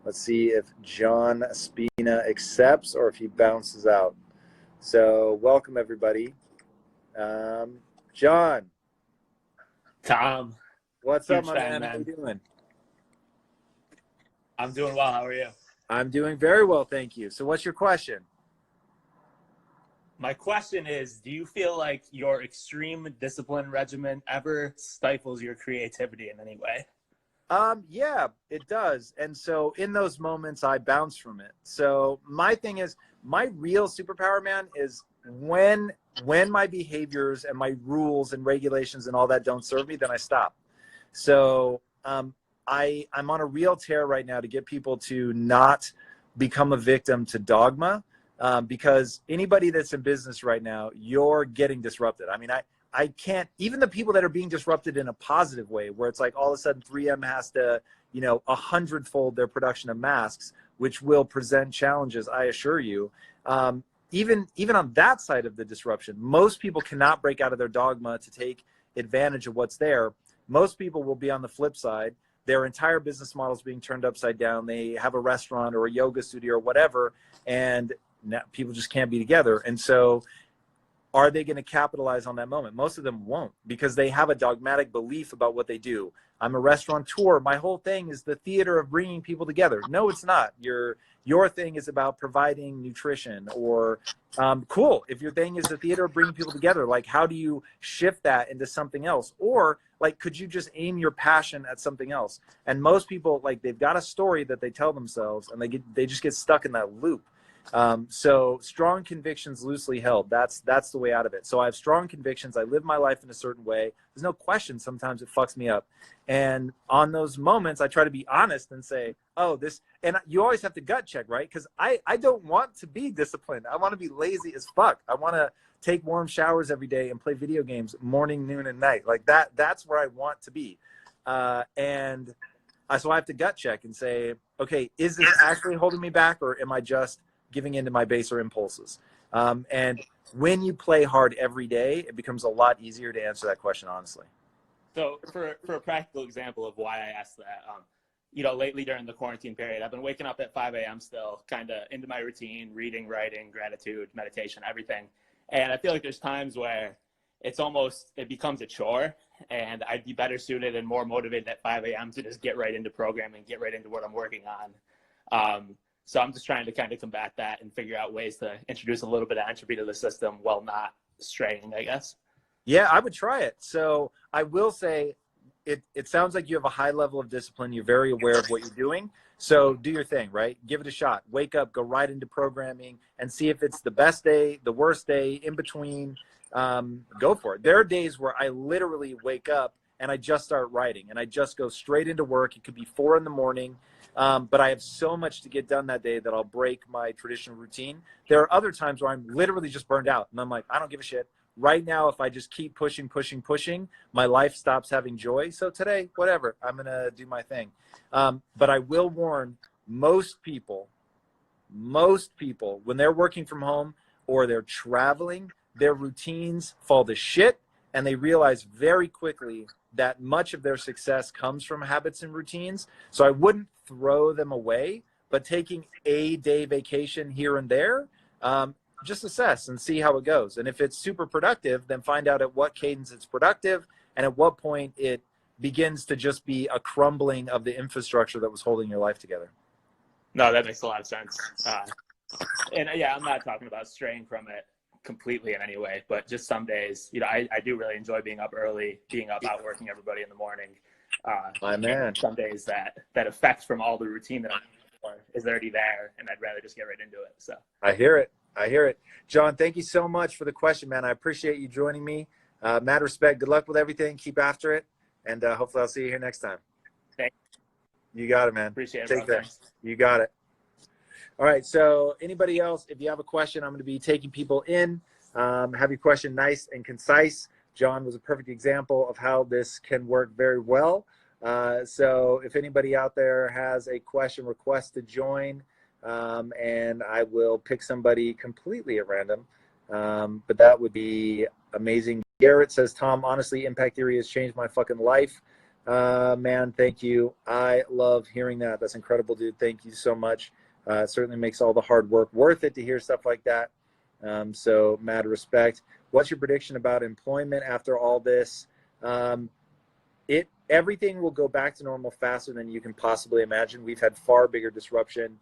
Let's see if John Espina accepts or if he bounces out. So welcome, everybody. John. Tom. What's up, my man? How you doing? I'm doing well. How are you? I'm doing very well, thank you. So what's your question? My question is, do you feel like your extreme discipline regimen ever stifles your creativity in any way? Yeah, it does. And so in those moments, I bounce from it. So my thing is, my real superpower, man, is when my behaviors and my rules and regulations and all that don't serve me, then I stop. So I'm on a real tear right now to get people to not become a victim to dogma, because anybody that's in business right now, you're getting disrupted. I mean, I can't, even the people that are being disrupted in a positive way, where it's like all of a sudden 3M has to, 100-fold their production of masks, which will present challenges, I assure you. Even on that side of the disruption, most people cannot break out of their dogma to take advantage of what's there. Most people will be on the flip side. Their entire business model is being turned upside down. They have a restaurant or a yoga studio or whatever, and now people just can't be together. And so are they going to capitalize on that moment? Most of them won't, because they have a dogmatic belief about what they do. I'm a restaurateur. My whole thing is the theater of bringing people together. No, it's not. Your thing is about providing nutrition, or cool. If your thing is the theater of bringing people together, like, how do you shift that into something else? Or like, could you just aim your passion at something else? And most people, like, they've got a story that they tell themselves, and they just get stuck in that loop. So strong convictions loosely held, that's the way out of it. So I have strong convictions. I live my life in a certain way. There's no question sometimes it fucks me up. And on those moments, I try to be honest and say, oh, this, and you always have to gut check, right? Because I don't want to be disciplined. I want to be lazy as fuck. I want to take warm showers every day and play video games morning, noon, and night. Like that's where I want to be. So I have to gut check and say, okay, is this actually holding me back, or am I just giving into my baser impulses? And when you play hard every day, it becomes a lot easier to answer that question honestly. So for a practical example of why I asked that, lately during the quarantine period, I've been waking up at 5 a.m. still, kind of into my routine, reading, writing, gratitude, meditation, everything. And I feel like there's times where it becomes a chore, and I'd be better suited and more motivated at 5 a.m. to just get right into programming, get right into what I'm working on. So I'm just trying to kind of combat that and figure out ways to introduce a little bit of entropy to the system while not straying, I guess. Yeah, I would try it. So I will say it sounds like you have a high level of discipline. You're very aware of what you're doing. So do your thing, right? Give it a shot. Wake up, go right into programming, and see if it's the best day, the worst day, in between. Go for it. There are days where I literally wake up and I just start writing, and I just go straight into work. It could be 4 a.m. But I have so much to get done that day that I'll break my traditional routine. There are other times where I'm literally just burned out, and I'm like, I don't give a shit. Right now, if I just keep pushing, my life stops having joy. So today, whatever, I'm going to do my thing. But I will warn most people, when they're working from home or they're traveling, their routines fall to shit, and they realize very quickly that much of their success comes from habits and routines. So I wouldn't throw them away, but taking a day vacation here and there, just assess and see how it goes. And if it's super productive, then find out at what cadence it's productive and at what point it begins to just be a crumbling of the infrastructure that was holding your life together. No, that makes a lot of sense. And yeah, I'm not talking about straying from it completely in any way, but just some days, I do really enjoy being up early, being up out working everybody in the morning. My man. Some days that effect from all the routine that I'm for is already there, and I'd rather just get right into it. So I hear it. John, thank you so much for the question, man. I appreciate you joining me. Mad respect. Good luck with everything. Keep after it. And hopefully I'll see you here next time. Thanks. You got it, man. Appreciate it. Take care. You got it. All right. So anybody else, if you have a question, I'm going to be taking people in. Have your question nice and concise. John was a perfect example of how this can work very well. So if anybody out there has a question, request to join, and I will pick somebody completely at random. But that would be amazing. Garrett says, Tom, honestly, impact theory has changed my fucking life. Man, thank you. I love hearing that. That's incredible, dude. Thank you so much. It certainly makes all the hard work worth it to hear stuff like that. So mad respect. What's your prediction about employment after all this? Everything will go back to normal faster than you can possibly imagine. We've had far bigger disruption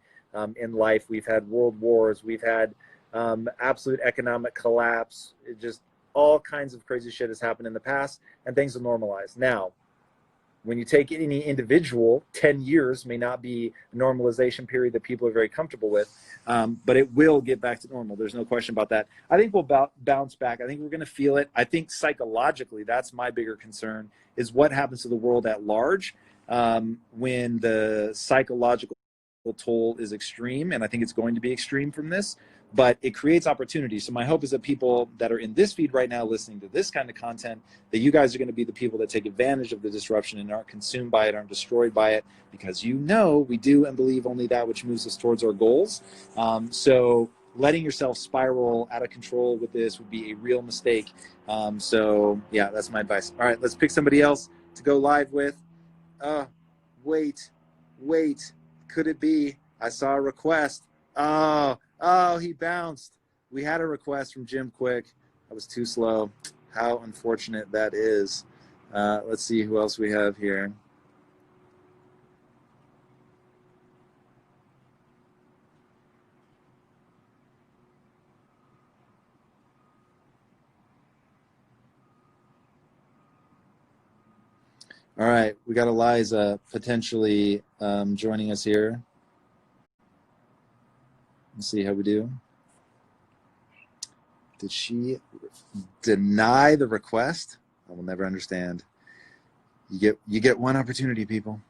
in life. We've had world wars. We've had absolute economic collapse. Just all kinds of crazy shit has happened in the past, and things will normalize. Now, when you take any individual, 10 years may not be a normalization period that people are very comfortable with, but it will get back to normal. There's no question about that. I think we'll bounce back. I think we're going to feel it. I think psychologically, that's my bigger concern, is what happens to the world at large when the psychological toll is extreme, and I think it's going to be extreme from this, but it creates opportunity. So my hope is that people that are in this feed right now listening to this kind of content, that you guys are going to be the people that take advantage of the disruption and aren't consumed by it, aren't destroyed by it, because we do and believe only that which moves us towards our goals. So letting yourself spiral out of control with this would be a real mistake. So yeah, that's my advice. All right, let's pick somebody else to go live with. Wait, could it be? I saw a request. Oh, he bounced. We had a request from Jim Quick. I was too slow. How unfortunate that is. Let's see who else we have here. All right, we got Eliza potentially joining us here. Let's see how we do. Did she deny the request? I will never understand. You get one opportunity, people.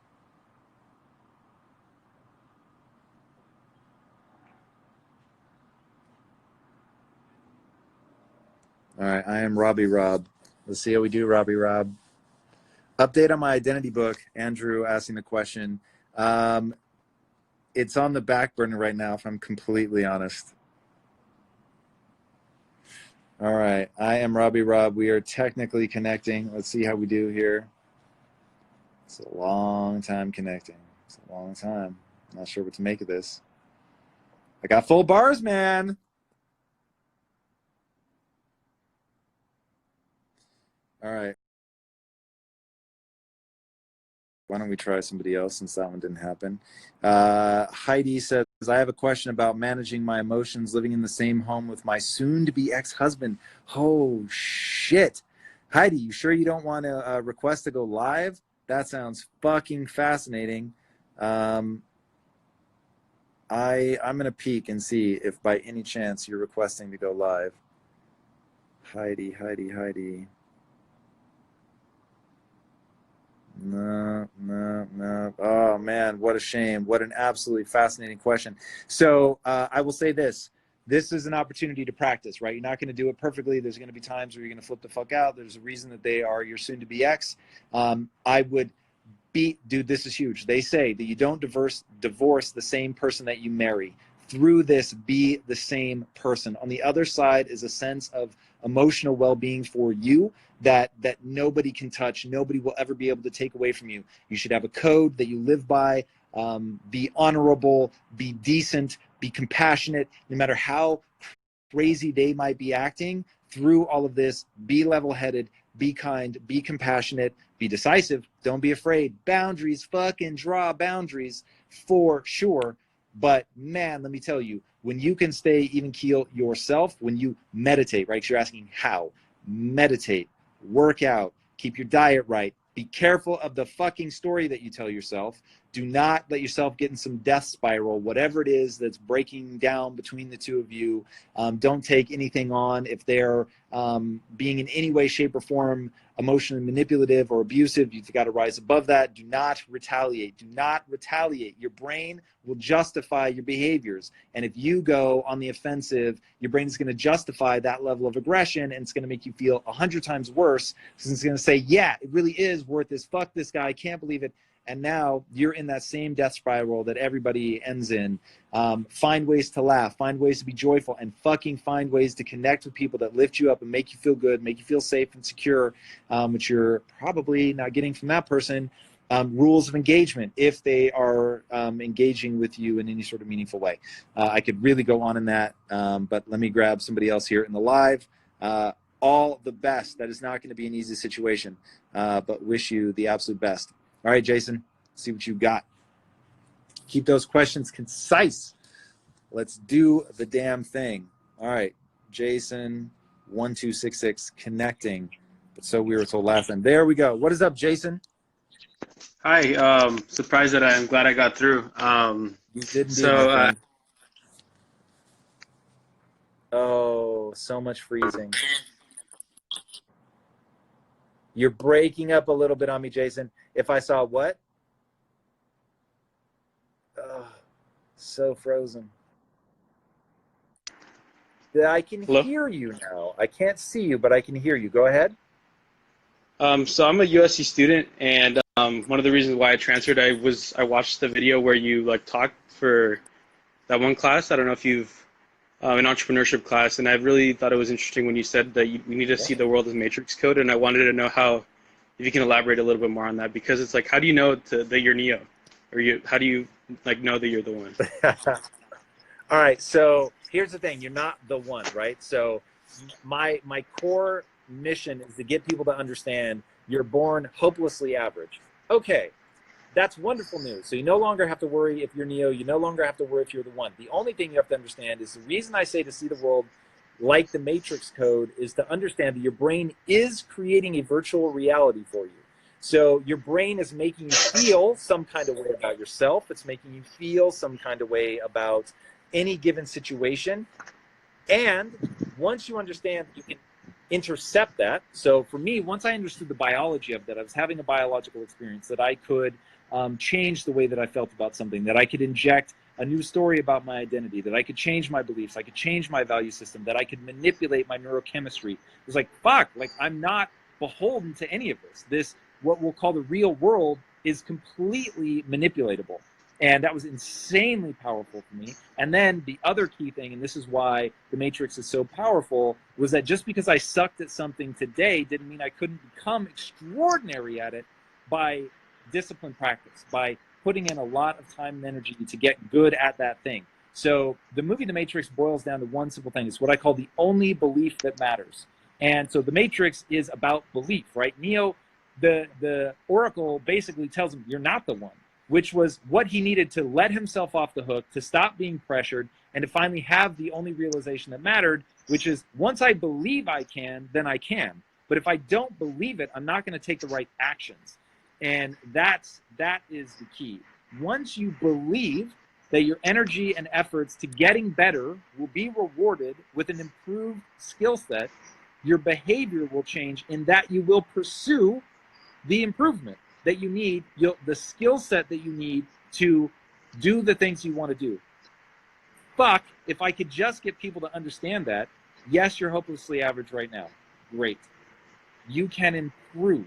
All right, I am Robbie Rob. Let's see how we do, Robbie Rob. Update on my identity book. Andrew asking the question. It's on the back burner right now, if I'm completely honest. All right, I am Robbie Rob. We are technically connecting. Let's see how we do here. It's a long time connecting. It's a long time. I'm not sure what to make of this. I got full bars, man. All right. Why don't we try somebody else since that one didn't happen? Heidi says, I have a question about managing my emotions living in the same home with my soon-to-be ex-husband. Oh, shit. Heidi, you sure you don't want to request to go live? That sounds fucking fascinating. I'm going to peek and see if by any chance you're requesting to go live. Heidi. No. Oh, man, what a shame. What an absolutely fascinating question. So I will say this. This is an opportunity to practice, right? You're not going to do it perfectly. There's going to be times where you're going to flip the fuck out. There's a reason that they are your soon-to-be ex. I would dude, this is huge. They say that you don't divorce the same person that you marry. Through this, be the same person. On the other side is a sense of emotional well-being for you that nobody can touch, nobody will ever be able to take away from you. You should have a code that you live by. Be honorable, be decent, be compassionate, no matter how crazy they might be acting. Through all of this, be level-headed, be kind, be compassionate, be decisive, don't be afraid. Boundaries, fucking draw boundaries for sure. But man, let me tell you, when you can stay even keel yourself, when you meditate, right? Because you're asking how. Meditate, work out, keep your diet right. Be careful of the fucking story that you tell yourself. Do not let yourself get in some death spiral, whatever it is that's breaking down between the two of you. Don't take anything on if they're being in any way, shape, or form emotionally manipulative or abusive. You've got to rise above that. Do not retaliate. Do not retaliate. Your brain will justify your behaviors. And if you go on the offensive, your brain is going to justify that level of aggression, and it's going to make you feel 100 times worse because it's going to say, yeah, it really is worth this. Fuck this guy. I can't believe it. and now you're in that same death spiral that everybody ends in. Find ways to laugh, find ways to be joyful, and fucking find ways to connect with people that lift you up and make you feel good, make you feel safe and secure, which you're probably not getting from that person. Rules of engagement, if they are engaging with you in any sort of meaningful way. I could really go on in that, but let me grab somebody else here in the live. All the best. That is not going to be an easy situation, but wish you the absolute best. All right, Jason, see what you got. Keep those questions concise. Let's do the damn thing. All right, Jason, 1266, connecting. But so we were told last time. There we go. What is up, Jason? Hi, surprised that I'm glad I got through. You did indeed, my friend. Oh, so much freezing. You're breaking up a little bit on me, Jason. If I saw what? Oh, so frozen. I can Hello? hear you now. I can't see you, but I can hear you. Go ahead. So I'm a USC student, and one of the reasons why I transferred, I watched the video where you like talked for that one class. I don't know if you've an entrepreneurship class, and I really thought it was interesting when you said that we need to see the world as matrix code, and I wanted to know if you can elaborate a little bit more on that, because it's like, how do you know that you're Neo, or how do you like know that you're the one? All right, so here's the thing: you're not the one, right? So my core mission is to get people to understand you're born hopelessly average. Okay, that's wonderful news. So you no longer have to worry if you're Neo. You no longer have to worry if you're the one. The only thing you have to understand is the reason I say to see the world like the matrix code is to understand that your brain is creating a virtual reality for you. So your brain is making you feel some kind of way about yourself. It's making you feel some kind of way about any given situation. And once you understand, you can intercept that. So for me, once I understood the biology of that, I was having a biological experience, that I could change the way that I felt about something, that I could inject a new story about my identity, that I could change my beliefs, I could change my value system, that I could manipulate my neurochemistry. It was like, fuck, like I'm not beholden to any of this. This, what we'll call the real world, is completely manipulatable. And that was insanely powerful for me. And then the other key thing, and this is why the Matrix is so powerful, was that just because I sucked at something today didn't mean I couldn't become extraordinary at it by disciplined practice, by putting in a lot of time and energy to get good at that thing. So the movie The Matrix boils down to one simple thing. It's what I call the only belief that matters. And so the Matrix is about belief, right? Neo, the Oracle basically tells him, you're not the one, which was what he needed to let himself off the hook, to stop being pressured, and to finally have the only realization that mattered, which is, once I believe I can, then I can. But if I don't believe it, I'm not going to take the right actions. And that is the key. Once you believe that your energy and efforts to getting better will be rewarded with an improved skill set, your behavior will change in that you will pursue the improvement that you need, the skill set that you need to do the things you want to do. Fuck, if I could just get people to understand that, yes, you're hopelessly average right now. Great. You can improve,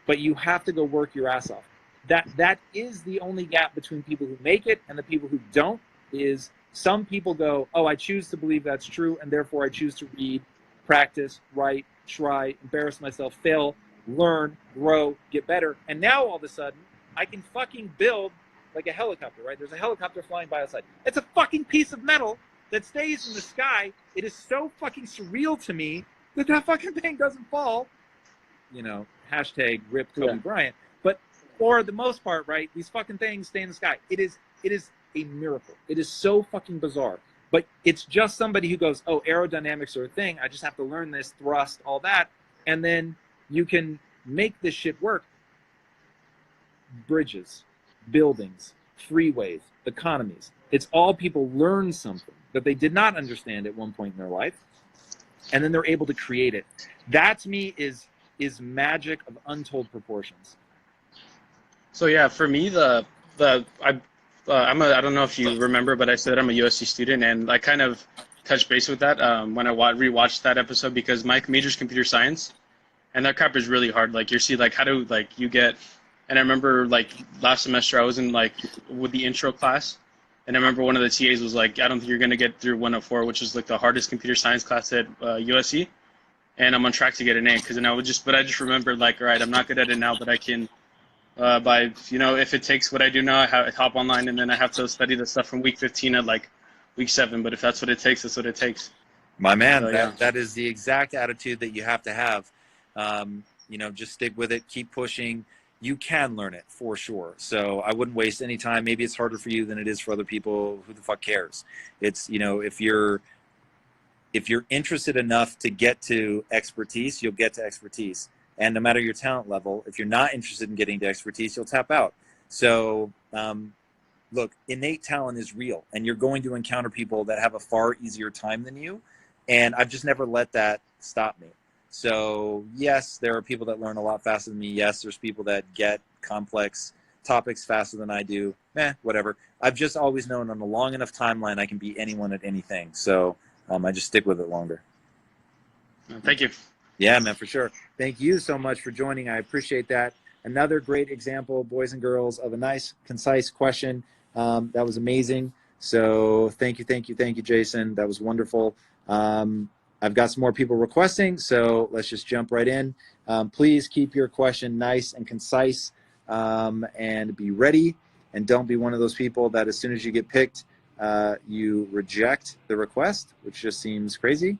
but you have to go work your ass off. That is the only gap between people who make it and the people who don't, is some people go, oh, I choose to believe that's true, and therefore I choose to read, practice, write, try, embarrass myself, fail, learn, grow, get better. And now all of a sudden, I can fucking build like a helicopter, right? There's a helicopter flying by outside. It's a fucking piece of metal that stays in the sky. It is so fucking surreal to me that fucking thing doesn't fall. You know, hashtag rip Kobe Bryant. But for the most part, right, these fucking things stay in the sky. It is a miracle. It is so fucking bizarre. But it's just somebody who goes, oh, aerodynamics are a thing. I just have to learn this, thrust, all that. And then you can make this shit work. Bridges, buildings, freeways, economies. It's all people learn something that they did not understand at one point in their life, and then they're able to create it. That to me is magic of untold proportions. So yeah, for me, I don't know if you remember, but I said I'm a USC student, and I kind of touched base with that when I rewatched that episode, because my major is computer science, and that crap is really hard. Like, you see, like, how do, like, you get And I remember like last semester I was in like with the intro class, and I remember one of the TAs was like, I don't think you're gonna get through 104, which is like the hardest computer science class at USC, and I'm on track to get an A because then I just remembered like, all right, I'm not good at it now, but I can by if it takes what I do now, I hop online and then I have to study the stuff from week 15 at like week 7. But if that's what it takes, that's what it takes. My man, So, yeah. that is the exact attitude that you have to have. Just stick with it, keep pushing. You can learn it for sure. So I wouldn't waste any time. Maybe it's harder for you than it is for other people. Who the fuck cares? It's, if you're interested enough to get to expertise, you'll get to expertise. And no matter your talent level, if you're not interested in getting to expertise, you'll tap out. So, look, innate talent is real, and you're going to encounter people that have a far easier time than you. And I've just never let that stop me. So yes, there are people that learn a lot faster than me. Yes, there's people that get complex topics faster than I do. Whatever. I've just always known on a long enough timeline I can beat anyone at anything. So I just stick with it longer. Thank you. Yeah, man, for sure. Thank you so much for joining. I appreciate that. Another great example, boys and girls, of a nice, concise question. That was amazing. So thank you, Jason. That was wonderful. I've got some more people requesting, so let's just jump right in. Please keep your question nice and concise, and be ready. And don't be one of those people that as soon as you get picked, you reject the request, which just seems crazy.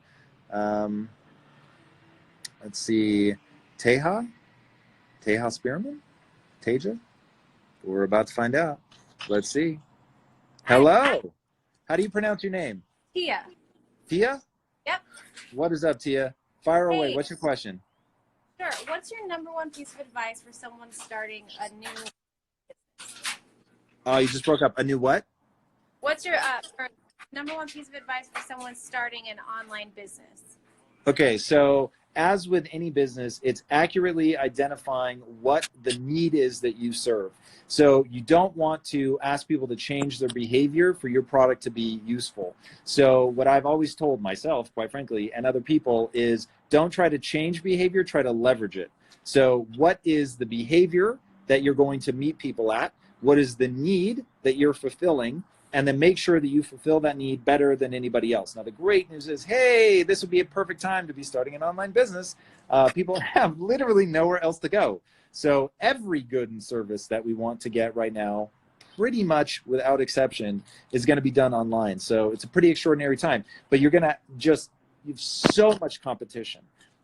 Let's see, Teja Spearman? Teja? We're about to find out. Let's see. Hello. How do you pronounce your name? Tia. Tia? Yep. What is up, Tia? Fire away. Hey. What's your question? Sure. What's your number one piece of advice for someone starting a new business? Oh, you just broke up. A new what? What's your number one piece of advice for someone starting an online business? Okay, so as with any business, it's accurately identifying what the need is that you serve. So you don't want to ask people to change their behavior for your product to be useful. So what I've always told myself, quite frankly, and other people is don't try to change behavior, try to leverage it. So what is the behavior that you're going to meet people at? What is the need that you're fulfilling? And then make sure that you fulfill that need better than anybody else. Now, the great news is, hey, this would be a perfect time to be starting an online business. People have literally nowhere else to go. So every good and service that we want to get right now, pretty much without exception, is going to be done online. So it's a pretty extraordinary time. But you're going to you have so much competition.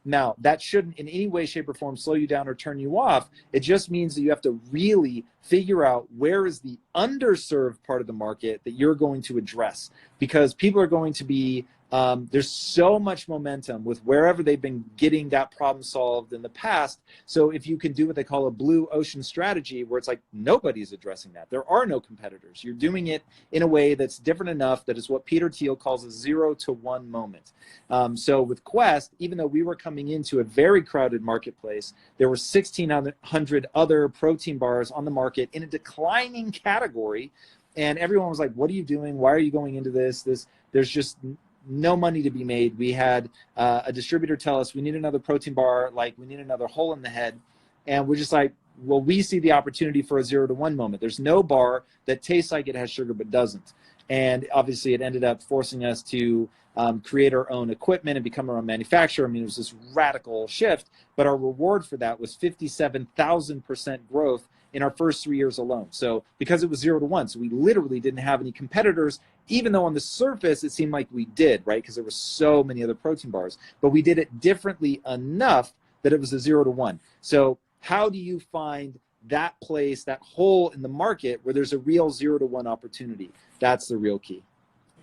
Now, that shouldn't in any way, shape, or form slow you down or turn you off. It just means that you have to really figure out where is the underserved part of the market that you're going to address. Because people are going to be, there's so much momentum with wherever they've been getting that problem solved in the past. So if you can do what they call a blue ocean strategy, where it's like nobody's addressing that. There are no competitors. You're doing it in a way that's different enough that is what Peter Thiel calls a 0 to 1 moment. So with Quest, even though we were coming into a very crowded marketplace, there were 1,600 other protein bars on the market in a declining category. And everyone was like, what are you doing? Why are you going into this? There's just no money to be made. We had a distributor tell us we need another protein bar, like we need another hole in the head. And we're just like, well, we see the opportunity for a 0 to 1 moment. There's no bar that tastes like it has sugar but doesn't. And obviously it ended up forcing us to create our own equipment and become our own manufacturer. I mean, it was this radical shift, but our reward for that was 57,000% growth in our first 3 years alone. So because it was 0 to 1, so we literally didn't have any competitors, even though on the surface it seemed like we did, right? Because there were so many other protein bars, but we did it differently enough that it was a 0 to 1. So how do you find that place, that hole in the market where there's a real 0 to 1 opportunity? That's the real key.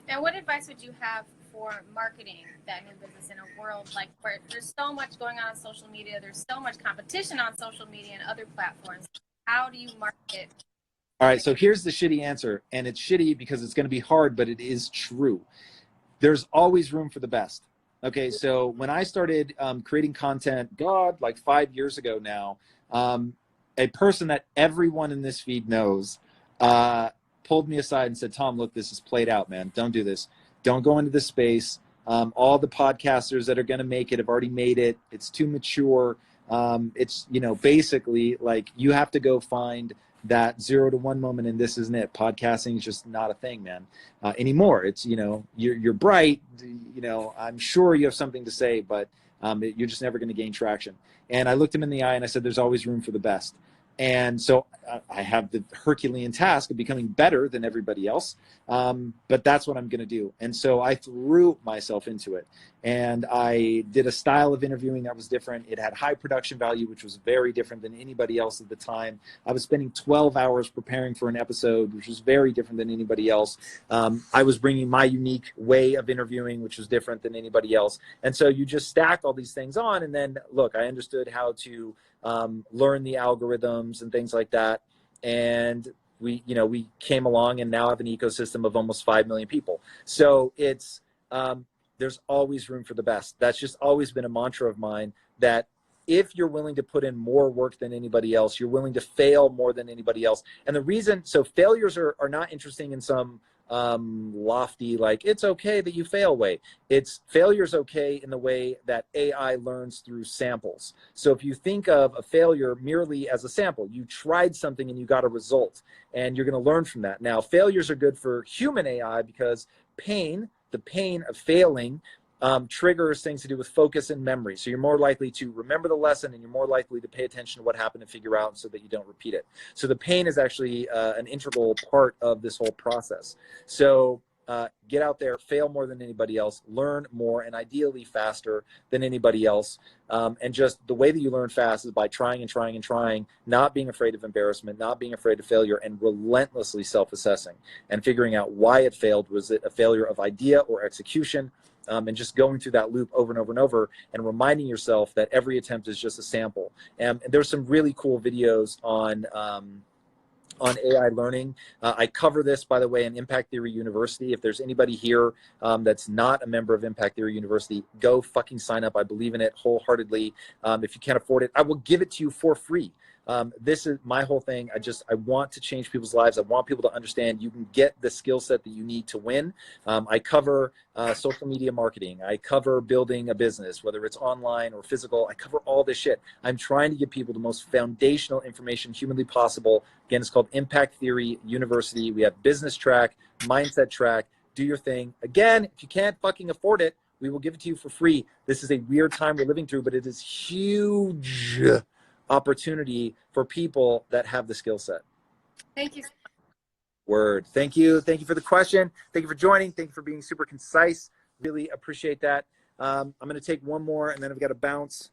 And what advice would you have for marketing that new business in a world like where there's so much going on social media, there's so much competition on social media and other platforms? How do you market? All right, so here's the shitty answer, and it's shitty because it's going to be hard, but it is true. There's always room for the best. Okay, so when I started creating content, like 5 years ago now, a person that everyone in this feed knows pulled me aside and said, Tom, look, this is played out, man. Don't do this. Don't go into this space. All the podcasters that are going to make it have already made it. It's too mature. It's, you know, basically like you have to go find that 0 to 1 moment, and this isn't it. Podcasting is just not a thing, man, anymore. It's, you know, you're bright, you know, I'm sure you have something to say, but you're just never going to gain traction. And I looked him in the eye and I said, there's always room for the best. And so I have the Herculean task of becoming better than everybody else. But that's what I'm going to do. And so I threw myself into it. And I did a style of interviewing that was different. It had high production value, which was very different than anybody else at the time. I was spending 12 hours preparing for an episode, which was very different than anybody else. I was bringing my unique way of interviewing, which was different than anybody else. And so you just stack all these things on. And then, look, I understood how to learn the algorithms and things like that. And we came along and now have an ecosystem of almost 5 million people. So it's, there's always room for the best. That's just always been a mantra of mine, that if you're willing to put in more work than anybody else, you're willing to fail more than anybody else. And the reason, so failures are not interesting in some lofty, like, it's okay that you fail way. It's failure's okay in the way that AI learns through samples. So if you think of a failure merely as a sample, you tried something and you got a result, and you're going to learn from that. Now, failures are good for human AI because the pain of failing triggers things to do with focus and memory. So you're more likely to remember the lesson, and you're more likely to pay attention to what happened and figure out so that you don't repeat it. So the pain is actually an integral part of this whole process. So get out there, fail more than anybody else, learn more, and ideally faster than anybody else. And just the way that you learn fast is by trying and trying and trying, not being afraid of embarrassment, not being afraid of failure, and relentlessly self-assessing and figuring out why it failed. Was it a failure of idea or execution? And just going through that loop over and over and over, and reminding yourself that every attempt is just a sample. And there's some really cool videos on AI learning. I cover this, by the way, in Impact Theory University. If there's anybody here that's not a member of Impact Theory University, go fucking sign up. I believe in it wholeheartedly. If you can't afford it, I will give it to you for free. This is my whole thing. I want to change people's lives. I want people to understand you can get the skill set that you need to win. I cover social media marketing. I cover building a business, whether it's online or physical. I cover all this shit. I'm trying to give people the most foundational information humanly possible. Again, it's called Impact Theory University. We have business track, mindset track, do your thing. Again, if you can't fucking afford it, we will give it to you for free. This is a weird time we're living through, but it is huge opportunity for people that have the skill set. Thank you. Word. Thank you. Thank you for the question. Thank you for joining. Thank you for being super concise. Really appreciate that. I'm going to take one more and then I've got to bounce.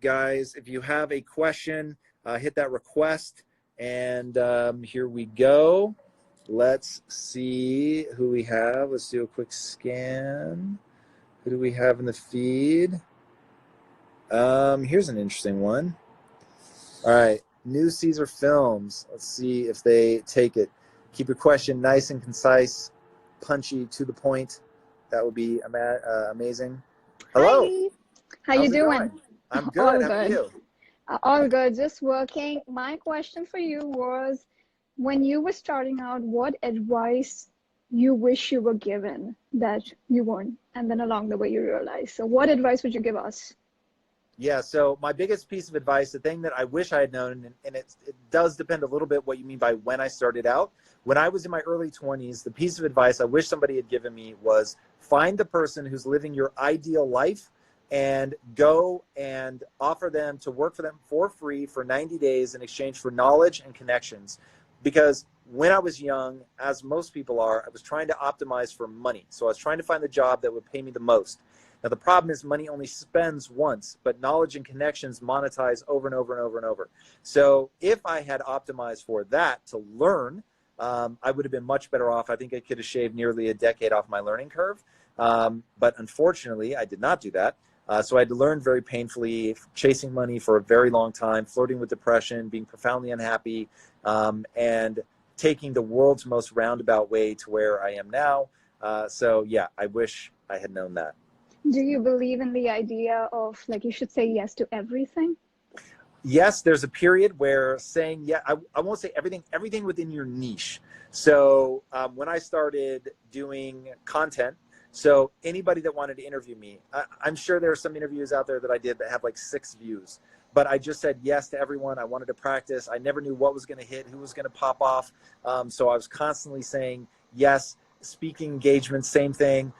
Guys, if you have a question, hit that request. And here we go. Let's see who we have. Let's do a quick scan. Who do we have in the feed? Here's an interesting one. All right, New Caesar Films. Let's see if they take it. Keep your question nice and concise, punchy, to the point. That would be amazing. Hello. Hi. How How's you it doing? going? I'm good. All How are good. you? All good. Just working. My question for you was, when you were starting out, what advice you wish you were given that you weren't, and then along the way you realized? So what advice would you give us? Yeah, so my biggest piece of advice, the thing that I wish I had known, and it does depend a little bit what you mean by when I started out. When I was in my early 20s, the piece of advice I wish somebody had given me was find the person who's living your ideal life and go and offer them to work for them for free for 90 days in exchange for knowledge and connections. Because when I was young, as most people are, I was trying to optimize for money. So I was trying to find the job that would pay me the most. Now, the problem is money only spends once, but knowledge and connections monetize over and over and over and over. So if I had optimized for that to learn, I would have been much better off. I think I could have shaved nearly a decade off my learning curve. But unfortunately, I did not do that. So I had to learn very painfully, chasing money for a very long time, flirting with depression, being profoundly unhappy, and taking the world's most roundabout way to where I am now. So yeah, I wish I had known that. Do you believe in the idea of, like, you should say yes to everything? Yes, there's a period where saying, yeah, I won't say everything within your niche. So when I started doing content, So anybody that wanted to interview me, I'm sure there are some interviews out there that I did that have like 6 views, but I just said yes to everyone. I wanted to practice. I never knew what was going to hit, who was going to pop off. So I was constantly saying yes. Speaking engagements, same thing.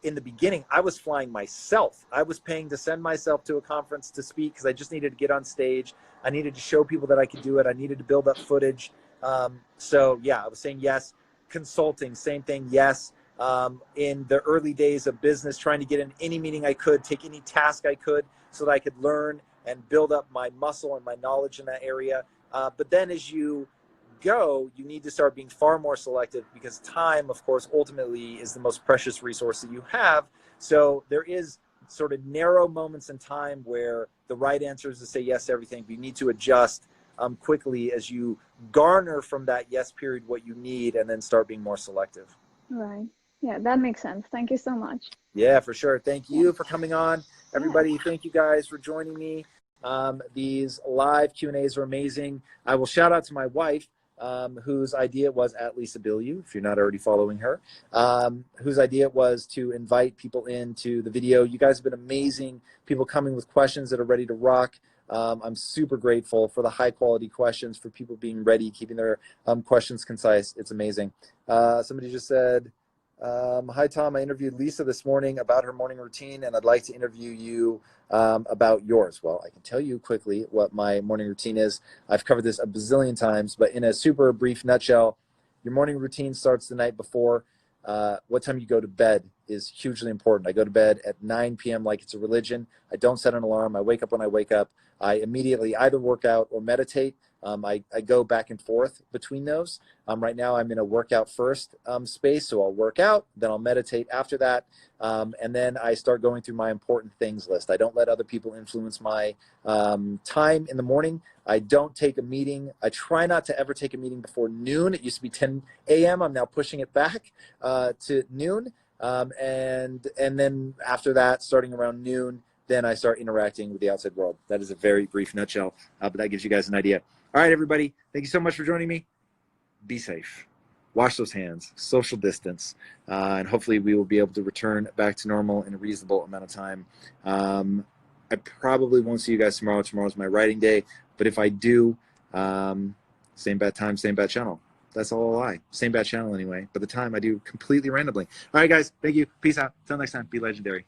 In the beginning, I was flying myself. I was paying to send myself to a conference to speak because I just needed to get on stage. I needed to show people that I could do it. I needed to build up footage. So yeah, I was saying yes. Consulting, same thing, yes. In the early days of business, trying to get in any meeting I could, take any task I could so that I could learn and build up my muscle and my knowledge in that area. But then as you go, you need to start being far more selective because time, of course, ultimately is the most precious resource that you have. So there is sort of narrow moments in time where the right answer is to say yes to everything. But you need to adjust quickly as you garner from that yes period what you need and then start being more selective. Right. Yeah, that makes sense. Thank you so much. Yeah, for sure. Thank you for coming on. Everybody, thank you guys for joining me. These live Q&As are amazing. I will shout out to my wife, whose idea was at Lisa Bilyeu, if you're not already following her, whose idea was to invite people into the video. You guys have been amazing. People coming with questions that are ready to rock. I'm super grateful for the high quality questions, for people being ready, keeping their questions concise. It's amazing. Somebody just said, hi, Tom. I interviewed Lisa this morning about her morning routine, and I'd like to interview you about yours. Well, I can tell you quickly what my morning routine is. I've covered this a bazillion times, but in a super brief nutshell, your morning routine starts the night before. What time you go to bed is hugely important. I go to bed at 9 p.m. like it's a religion. I don't set an alarm. I wake up when I wake up. I immediately either work out or meditate. I go back and forth between those. Right now I'm in a workout first space, so I'll work out, then I'll meditate after that, and then I start going through my important things list. I don't let other people influence my time in the morning. I don't take a meeting. I try not to ever take a meeting before noon. It used to be 10 a.m. I'm now pushing it back to noon, and then after that, starting around noon, then I start interacting with the outside world. That is a very brief nutshell, but that gives you guys an idea. All right, everybody. Thank you so much for joining me. Be safe. Wash those hands. Social distance. And hopefully we will be able to return back to normal in a reasonable amount of time. I probably won't see you guys tomorrow. Tomorrow's my writing day. But if I do, same bad time, same bad channel. That's all a lie. Same bad channel anyway. But the time I do completely randomly. All right, guys. Thank you. Peace out. Till next time. Be legendary.